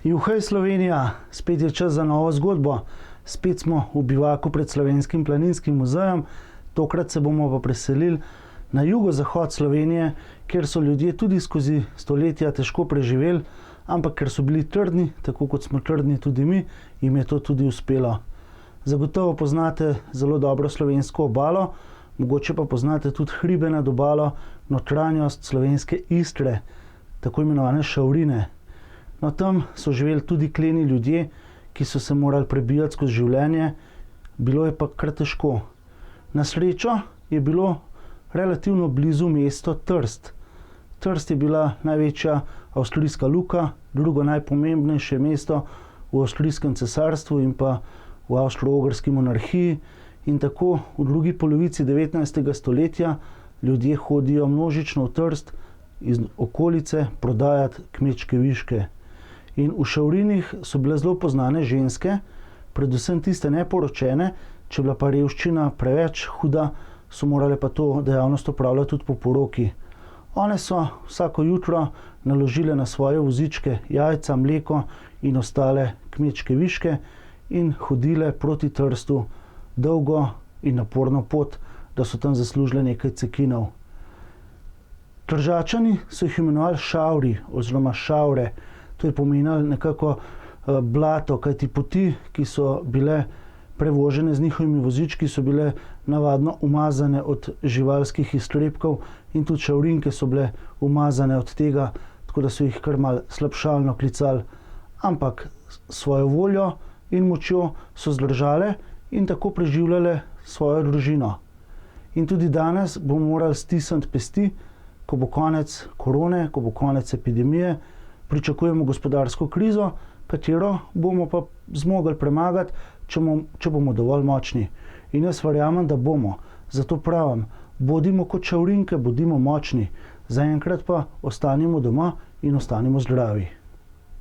Juhej Slovenija, spet je čas za novo zgodbo. Spet smo v bivaku pred Slovenskim planinskim muzejem, tokrat se bomo pa preselili na jugozahod Slovenije, kjer so ljudje tudi skozi stoletja težko preživeli, ampak ker so bili trdni, tako kot smo trdni tudi mi, jim je to tudi uspelo. Zagotovo poznate zelo dobro slovensko obalo, mogoče pa poznate tudi hribe nad obalo, notranjost slovenske Istre, tako imenovane Šavrine. No, tam so živeli tudi kleni ljudje, ki so se morali prebijati skozi življenje, bilo je pa kar težko. Na srečo je bilo relativno blizu mesto Trst. Trst je bila največja avstrijska luka, drugo najpomembnejše mesto v avstrijskem cesarstvu in pa v avstro-ogrski monarhiji. In tako v drugi polovici 19. stoletja ljudje hodijo množično v Trst iz okolice prodajati kmečke viške. In v Šavrinih so bile zelo poznane ženske, predvsem tiste neporočene, če bila pa revščina preveč huda, so morale pa to dejavnost opravljati tudi po poroki. One so vsako jutro naložile na svoje vozičke jajca, mleko in ostale kmečke viške in hodile proti Trstu dolgo in naporno pot, da so tam zaslužile nekaj cekinov. Tržačani so jih imenovali šavri oziroma šavre. To je pomenilo nekako blato, kajti poti, ki so bile prevožene z njihovimi vozički, so bile navadno umazane od živalskih iztrebkov in tudi šavrinke so bile umazane od tega, tako da so jih kar malo slabšalno klicali. Ampak svojo voljo in močjo so zdržale in tako preživljale svojo družino. In tudi danes bomo morali stisniti pesti, ko bo konec korone, ko bo konec epidemije, pričakujemo gospodarsko krizo, katero bomo pa zmogli premagati, če bomo dovolj močni. In jaz verjamem, da bomo. Zato pravim, bodimo kot šavrinke, bodimo močni. Zaenkrat pa ostanimo doma in ostanimo zdravi.